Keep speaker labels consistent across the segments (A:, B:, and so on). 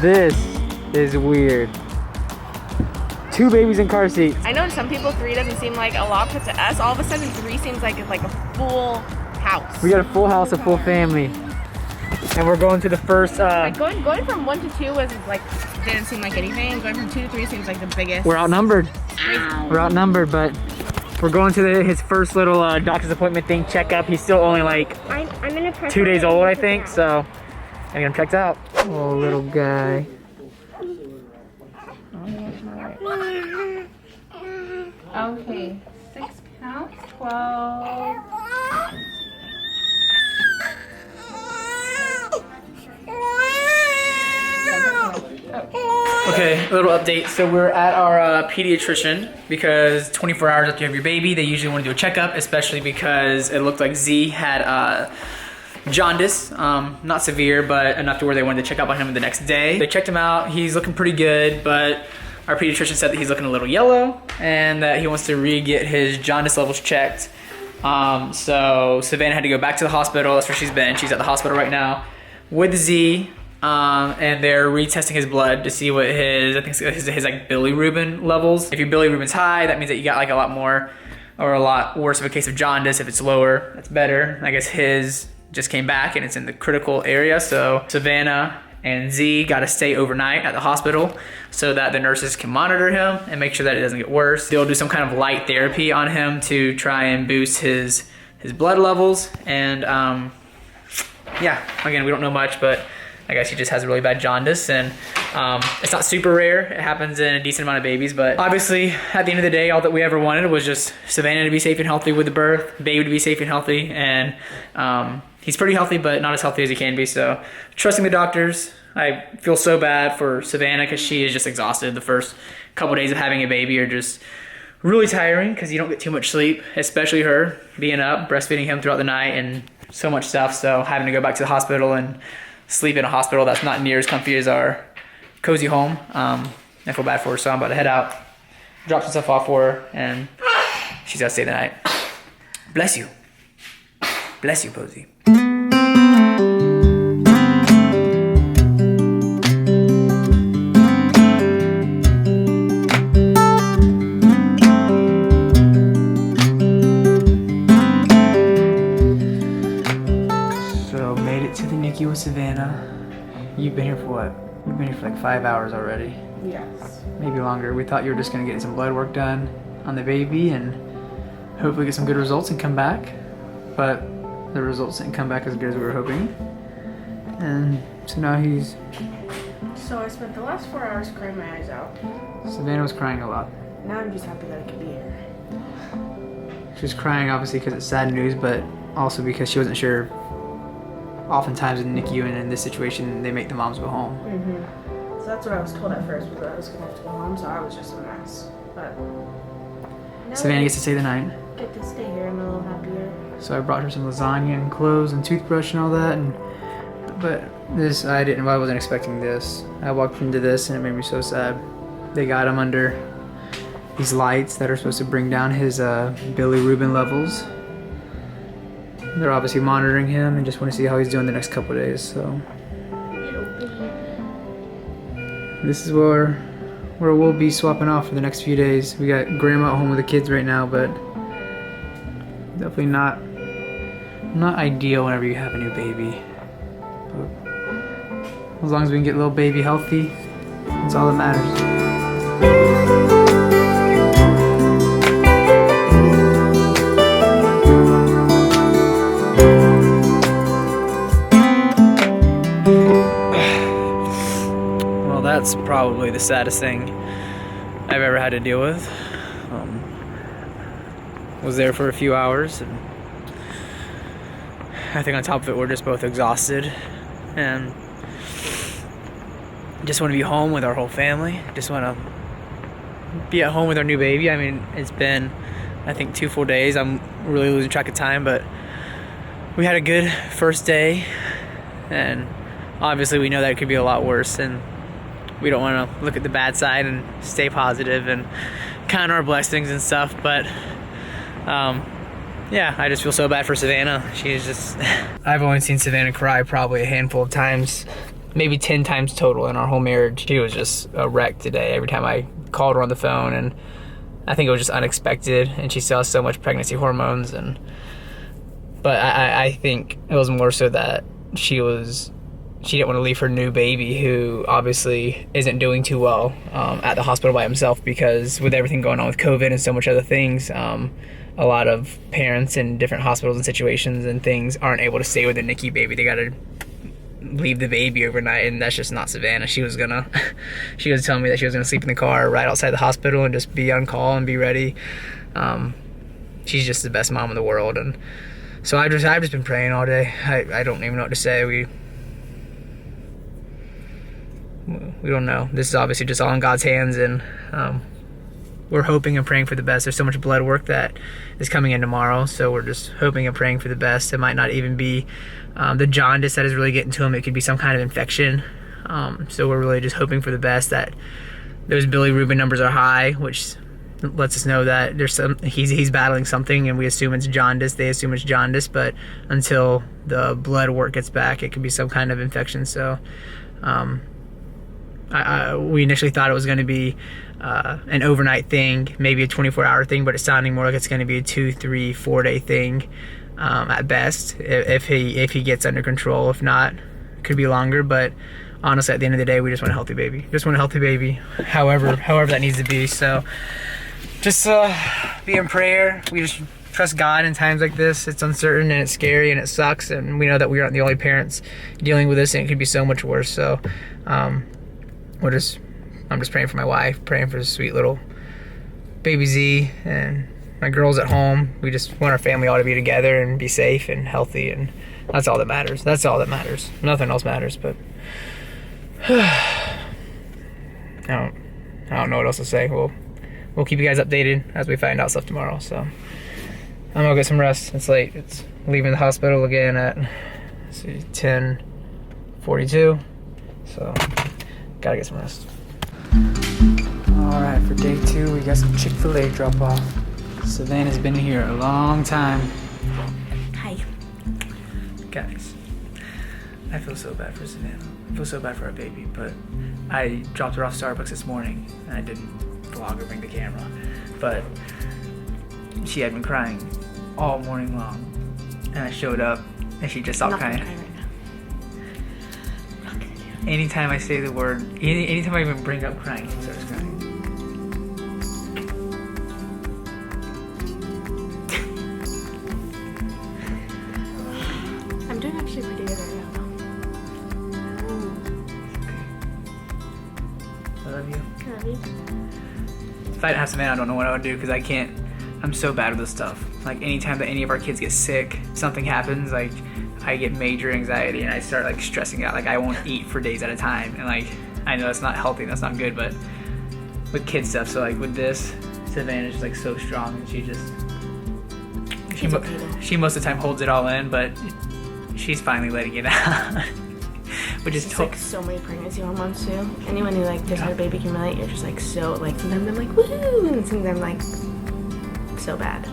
A: this is weird. 2 babies in car seats.
B: I know to some people 3 doesn't seem like a lot, but to us, all of a sudden 3 seems like it's like a full house.
A: We got a full house, a full family. And we're going to the first...
B: like going from 1 to 2 was like, didn't seem like anything. Going from 2 to 3 seems like the biggest.
A: We're outnumbered. We're outnumbered, but we're going to his first little doctor's appointment thing, checkup. He's still only like 2 days old, I think, so I'm gonna get him checked out. Oh, little guy.
B: Okay, 6 pounds, 12.
A: Okay, a little update. So we're at our pediatrician because 24 hours after you have your baby, they usually want to do a checkup, especially because it looked like Z had jaundice, not severe, but enough to where they wanted to check up on him the next day. They checked him out. He's looking pretty good, but our pediatrician said that he's looking a little yellow and that he wants to re-get his jaundice levels checked. So Savannah had to go back to the hospital. That's where she's been. She's at the hospital right now with Z. And they're retesting his blood to see what his like bilirubin levels. If your bilirubin's high, that means that you got like a lot more or a lot worse of a case of jaundice. If it's lower, that's better. I guess his just came back and it's in the critical area. So Savannah and Z got to stay overnight at the hospital so that the nurses can monitor him and make sure that it doesn't get worse. They'll do some kind of light therapy on him to try and boost his blood levels. And yeah, again, we don't know much, but I guess he just has a really bad jaundice, and it's not super rare. It happens in a decent amount of babies, but obviously at the end of the day, all that we ever wanted was just Savannah to be safe and healthy with the birth, baby to be safe and healthy, and he's pretty healthy, but not as healthy as he can be, so trusting the doctors. I feel so bad for Savannah because she is just exhausted. The first couple days of having a baby are just really tiring because you don't get too much sleep, especially her being up, breastfeeding him throughout the night, and so much stuff, so having to go back to the hospital and sleep in a hospital that's not near as comfy as our cozy home. I feel bad for her, so I'm about to head out, drop some stuff off for her, and she's gotta stay the night. Bless you. Bless you, Posey. So, made it to the NICU with Savannah. You've been here for what? You've been here for like 5 hours already.
B: Yes.
A: Maybe longer. We thought you were just gonna get some blood work done on the baby and hopefully get some good results and come back. But the results didn't come back as good as we were hoping. And so now he's...
B: So I spent the last 4 hours crying my eyes out.
A: Savannah was crying a lot.
B: Now I'm just happy that I could be here.
A: She was crying obviously because it's sad news, but also because she wasn't sure. Oftentimes in NICU and in this situation, they make the moms go home.
B: So that's what I was told at first, was that I was gonna have to go home, so I was just a mess. But
A: Savannah gets to stay the night.
B: Get to stay here, I'm a little happier.
A: So I brought her some lasagna and clothes and toothbrush and all that, but this I wasn't expecting this. I walked into this and it made me so sad. They got him under these lights that are supposed to bring down his bilirubin levels. They're obviously monitoring him and just want to see how he's doing the next couple of days. So this is where we'll be swapping off for the next few days. We got grandma at home with the kids right now, but definitely not ideal whenever you have a new baby. But as long as we can get little baby healthy, that's all that matters. That's probably the saddest thing I've ever had to deal with. Was there for a few hours, and I think on top of it we're just both exhausted and just want to be home with our whole family. Just want to be at home with our new baby. I mean, it's been I think 2 full days. I'm really losing track of time, but we had a good first day, and obviously we know that it could be a lot worse, and we don't want to look at the bad side and stay positive and count our blessings and stuff. But yeah, I just feel so bad for Savannah. She's just I've only seen Savannah cry probably a handful of times maybe 10 times total in our whole marriage. She was just a wreck today. Every time I called her on the phone, and I think it was just unexpected, and she still has so much pregnancy hormones. But I think it was more so that she didn't want to leave her new baby, who obviously isn't doing too well, at the hospital by himself, because with everything going on with COVID and so much other things, a lot of parents in different hospitals and situations and things aren't able to stay with the NICU baby. They gotta leave the baby overnight, and that's just not Savannah. She was telling me that she was gonna sleep in the car right outside the hospital and just be on call and be ready. She's just the best mom in the world, and so I've just been praying all day. I don't even know what to say. We don't know. This is obviously just all in God's hands, and we're hoping and praying for the best. There's so much blood work that is coming in tomorrow, so we're just hoping and praying for the best. It might not even be the jaundice that is really getting to him. It could be some kind of infection. So we're really just hoping for the best, that those bilirubin numbers are high, which lets us know that he's battling something, and we assume it's jaundice. They assume it's jaundice, but until the blood work gets back, it could be some kind of infection. So we initially thought it was going to be an overnight thing, maybe a 24-hour thing, but it's sounding more like it's going to be a 2, 3, 4-day thing at best, if he gets under control. If not, it could be longer. But honestly, at the end of the day, we just want a healthy baby. However that needs to be. So just be in prayer. We just trust God in times like this. It's uncertain and it's scary and it sucks, and we know that we aren't the only parents dealing with this, and it could be so much worse. So I'm just praying for my wife, praying for the sweet little baby Z, and my girls at home. We just want our family all to be together and be safe and healthy, and that's all that matters. Nothing else matters. But I don't know what else to say. We'll keep you guys updated as we find out stuff tomorrow. So I'm gonna get some rest. It's late. It's leaving the hospital again at 10:42. So gotta get some rest. Alright, for day 2, we got some Chick-fil-A drop off. Savannah's been here a long time.
B: Hi.
A: Guys, I feel so bad for Savannah. I feel so bad for our baby, but I dropped her off Starbucks this morning, and I didn't vlog or bring the camera. But she had been crying all morning long, and I showed up, and she just stopped crying. Anytime I say the word, anytime I even bring up crying, she starts crying.
B: I'm doing actually pretty good right now.
A: I love you.
B: I love you.
A: If I didn't have Savannah, I don't know what I would do, because I'm so bad with this stuff. Like, anytime that any of our kids get sick, something happens, like, I get major anxiety and I start like stressing out. Like, I won't eat for days at a time, and like, I know that's not healthy, that's not good, but with kid stuff. So like with this, Savannah's just like so strong, and she most of the time holds it all in, but she's finally letting it out. Which is
B: like so many pregnancy hormones too. Anyone who like just had a baby can relate. You're just like so like, sometimes I'm like woohoo, and sometimes I'm like so bad. So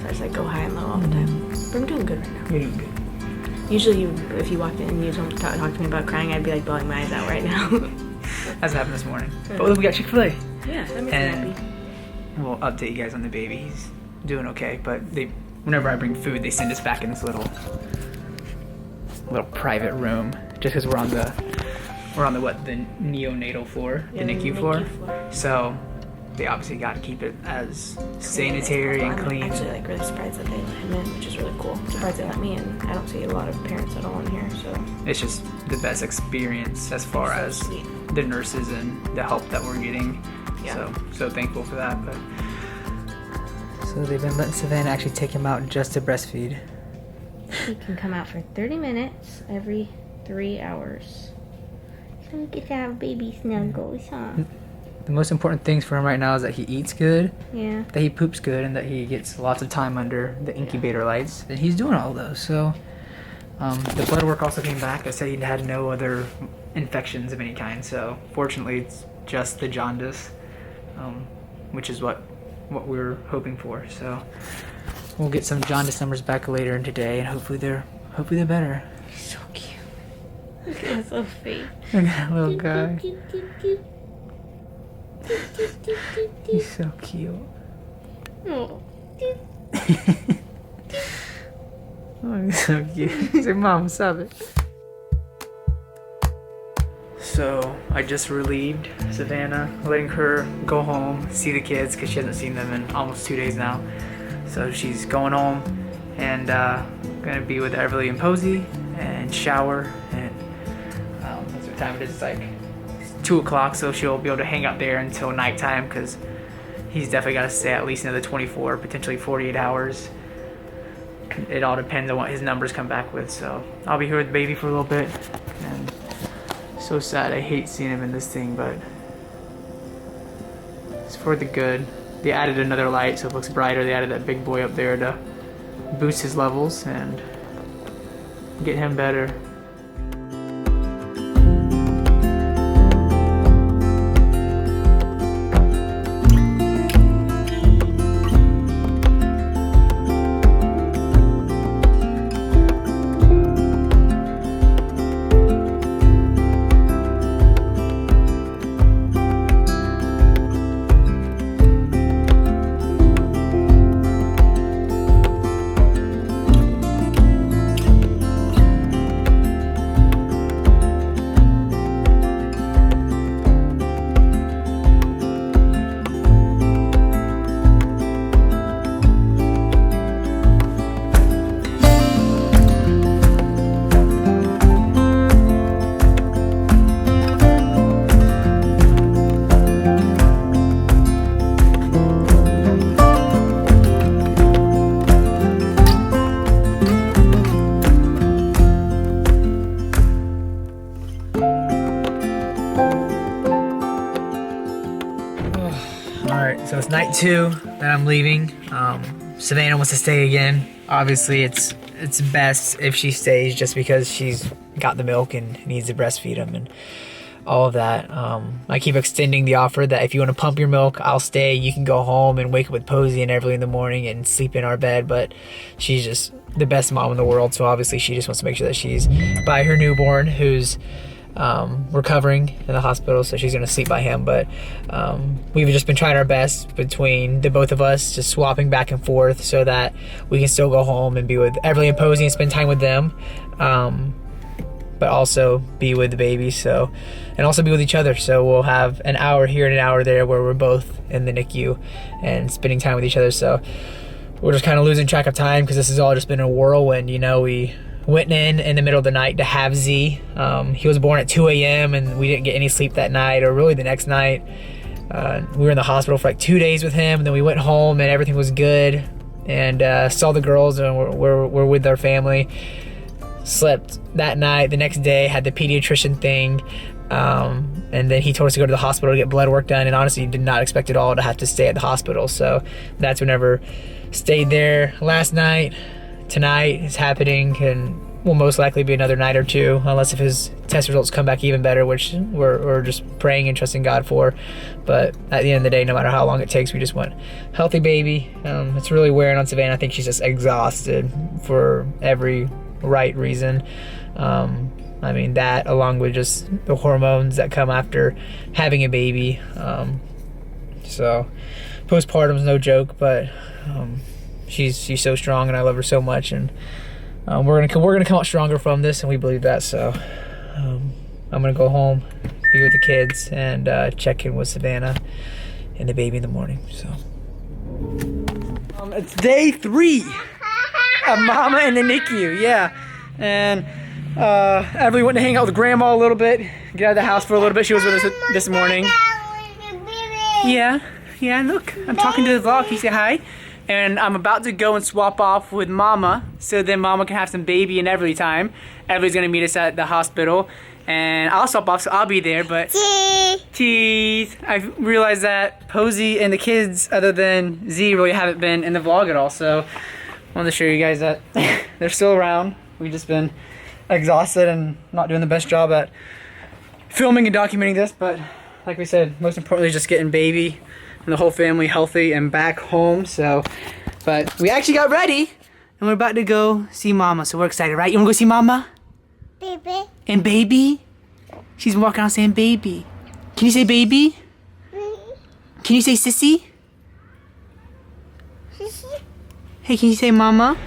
B: I just like go high and low all the time. But I'm doing good right now.
A: You're doing good.
B: Usually, if you walked in and you talk to me about crying, I'd be like bawling my eyes out right now.
A: That's happened this morning. But we got Chick-fil-A.
B: Yeah, that makes me happy.
A: We'll update you guys on the baby. He's doing okay, but whenever I bring food, they send us back in this little private room, just because we're on the neonatal floor, the NICU floor. So they obviously got to keep it as sanitary and clean.
B: I'm actually like really surprised that they let him in, which is really cool. I'm surprised they let me in. I don't see a lot of parents at all in here, so
A: it's just the best experience as far as
B: sweet.
A: The nurses and the help that we're getting.
B: Yeah.
A: So thankful for that. But so they've been letting Savannah actually take him out just to breastfeed.
B: He can come out for 30 minutes every 3 hours. So we get to have baby snuggles, huh?
A: The most important things for him right now is that he eats good,
B: Yeah.
A: that he poops good, and that he gets lots of time under the incubator lights. And he's doing all of those. So the blood work also came back. I said he had no other infections of any kind. So fortunately, it's just the jaundice, which is what we were hoping for. So we'll get some jaundice numbers back later in today, and hopefully they're better.
B: He's so cute. That's so fake.
A: Look at that little guy. He's so cute.
B: Oh.
A: Oh, he's so cute. He's like, Mom, stop it. So I just relieved Savannah, letting her go home, see the kids, because she hasn't seen them in almost 2 days now. So she's going home and gonna be with Everly and Posey and shower. And that's what time it is. It's like 2 o'clock, so she'll be able to hang out there until nighttime, because he's definitely got to stay at least another 24, potentially 48 hours. It all depends on what his numbers come back with. So I'll be here with the baby for a little bit. And so sad. I hate seeing him in this thing, but it's for the good. They added another light so it looks brighter. They added that big boy up there to boost his levels and get him better. So it's night 2 that I'm leaving. Savannah wants to stay again. Obviously, it's best if she stays just because she's got the milk and needs to breastfeed him and all of that. I keep extending the offer that if you want to pump your milk, I'll stay. You can go home and wake up with Posey and Everly in the morning and sleep in our bed. But she's just the best mom in the world, so obviously she just wants to make sure that she's by her newborn, who's recovering in the hospital, so she's gonna sleep by him. But we've just been trying our best between the both of us, just swapping back and forth so that we can still go home and be with Everly and Posey and spend time with them, but also be with the baby, so, and also be with each other. So we'll have an hour here and an hour there where we're both in the NICU and spending time with each other. So we're just kind of losing track of time because this has all just been a whirlwind. You know, we went in the middle of the night to have Z. He was born at 2 a.m. and we didn't get any sleep that night, or really the next night. We were in the hospital for like 2 days with him, and then we went home and everything was good, and saw the girls, and we're with our family. Slept that night. The next day had the pediatrician thing, and then he told us to go to the hospital to get blood work done, and honestly did not expect at all to have to stay at the hospital. So that's whenever stayed there last night. Tonight is happening, and will most likely be another night or two, unless if his test results come back even better, which we're just praying and trusting God for. But at the end of the day, no matter how long it takes, we just want healthy baby. It's really wearing on Savannah. I think she's just exhausted for every right reason. I mean, that along with just the hormones that come after having a baby. So postpartum's no joke, but she's so strong, and I love her so much, and we're gonna come out stronger from this, and we believe that. So I'm gonna go home, be with the kids, and check in with Savannah and the baby in the morning. So it's day 3 of Mama in the NICU, yeah. And Everly went to hang out with Grandma a little bit, get out of the house for a little bit. She was with us this morning. Yeah, look, I'm talking to the vlog. Can you say hi? And I'm about to go and swap off with Mama, so then Mama can have some baby and Everly time. Everly's gonna meet us at the hospital, and I'll swap off, so I'll be there. But teeth. I realized that Posey and the kids, other than Z, really haven't been in the vlog at all. So I wanted to show you guys that they're still around. We've just been exhausted and not doing the best job at filming and documenting this. But like we said, most importantly, just getting baby and the whole family healthy and back home. So, but we actually got ready and we're about to go see Mama. So we're excited, right? You wanna go see Mama?
C: Baby.
A: And baby? She's walking out saying baby. Can you say baby? Can you say sissy? Hey, can you say mama?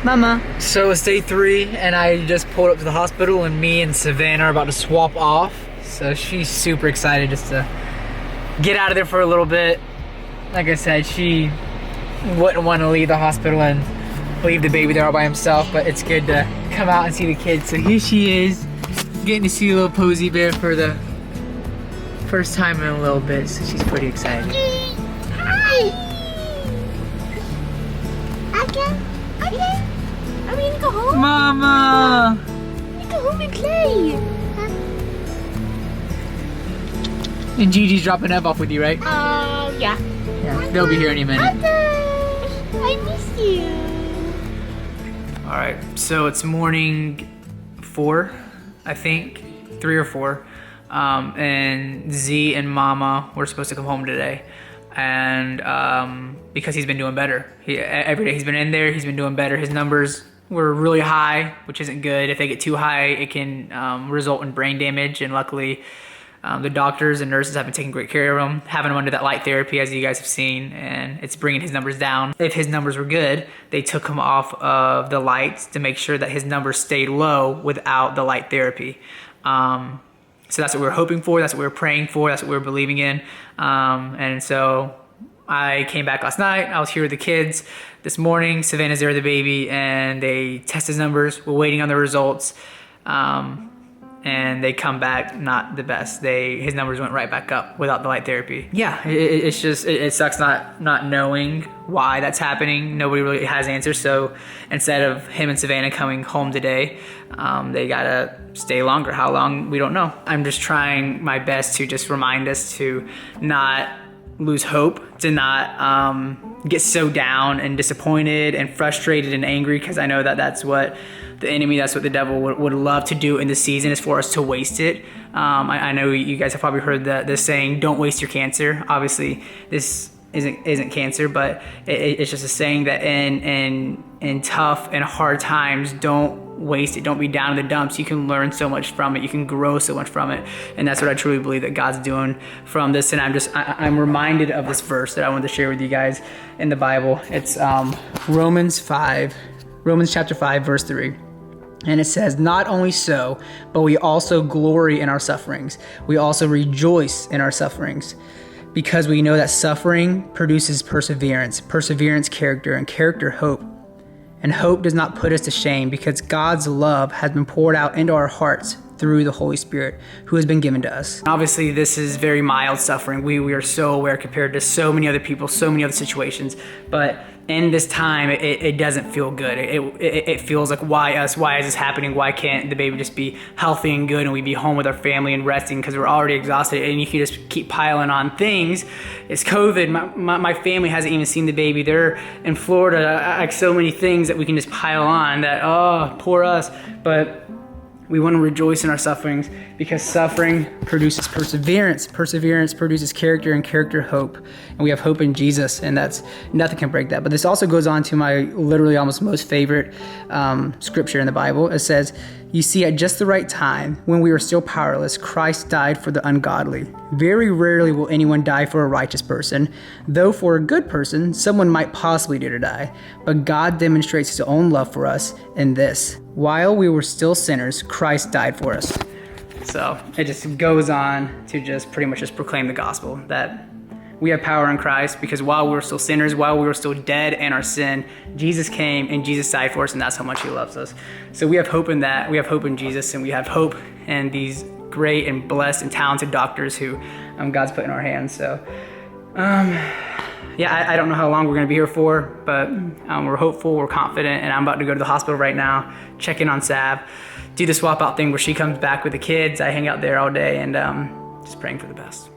A: Mama. So it's day 3 and I just pulled up to the hospital and me and Savannah are about to swap off. So she's super excited just to get out of there for a little bit. Like I said, she wouldn't want to leave the hospital and leave the baby there all by himself, but it's good to come out and see the kids. So here she is, getting to see a little Posy Bear for the first time in a little bit, so she's pretty excited.
C: Hi. Okay.
B: Are we gonna go home?
A: Mama!
B: We go home and play.
A: And Gigi's dropping Ev off with you, right?
B: Yeah.
A: Yeah, they'll be here any minute.
B: I miss you.
A: All right, so it's morning 4, I think, 3 or 4. And Z and Mama were supposed to come home today. And because he's been doing better. Every day he's been in there, he's been doing better. His numbers were really high, which isn't good. If they get too high, it can result in brain damage. And luckily, the doctors and nurses have been taking great care of him, having him under that light therapy, as you guys have seen, and it's bringing his numbers down. If his numbers were good, they took him off of the lights to make sure that his numbers stayed low without the light therapy. So that's what we were hoping for, that's what we were praying for, that's what we were believing in. And so I came back last night, I was here with the kids. This morning, Savannah's there with the baby, and they test his numbers. We're waiting on the results. And they come back not the best. His numbers went right back up without the light therapy. Yeah, it sucks not knowing why that's happening. Nobody really has answers. So instead of him and Savannah coming home today, they gotta stay longer. How long, we don't know. I'm just trying my best to just remind us to not lose hope, to not get so down and disappointed and frustrated and angry, because I know that that's what the enemy, that's what the devil would love to do in this season, is for us to waste it. I know you guys have probably heard the saying, don't waste your cancer. Obviously, this isn't cancer, but it's just a saying that in tough and hard times, don't waste it. Don't be down in the dumps. You can learn so much from it. You can grow so much from it. And that's what I truly believe that God's doing from this. And I'm reminded of this verse that I wanted to share with you guys in the Bible. It's Romans chapter 5, verse 3. And it says, not only so, but we also glory in our sufferings. We also rejoice in our sufferings, because we know that suffering produces perseverance, perseverance, character, and character, hope. And hope does not put us to shame, because God's love has been poured out into our hearts through the Holy Spirit who has been given to us. Obviously, this is very mild suffering. We are so aware compared to so many other people, so many other situations. But in this time, it doesn't feel good. It feels like, why us? Why is this happening? Why can't the baby just be healthy and good and we be home with our family and resting, because we're already exhausted, and you can just keep piling on things. It's COVID. My family hasn't even seen the baby. They're in Florida. Like, so many things that we can just pile on that, oh, poor us. But we want to rejoice in our sufferings, because suffering produces perseverance. Perseverance produces character, and character, hope. And we have hope in Jesus, and that's nothing can break that. But this also goes on to my literally almost most favorite scripture in the Bible. It says, you see, at just the right time, when we were still powerless, Christ died for the ungodly. Very rarely will anyone die for a righteous person, though for a good person, someone might possibly dare to die. But God demonstrates his own love for us in this: while we were still sinners, Christ died for us. So it just goes on to just pretty much just proclaim the gospel, that we have power in Christ, because while we were still sinners, while we were still dead in our sin, Jesus came and Jesus died for us, and that's how much he loves us. So we have hope in that. We have hope in Jesus, and we have hope in these great and blessed and talented doctors who God's put in our hands. So yeah, I don't know how long we're going to be here for, but we're hopeful, we're confident, and I'm about to go to the hospital right now, check in on Sav, do the swap out thing where she comes back with the kids. I hang out there all day, and just praying for the best.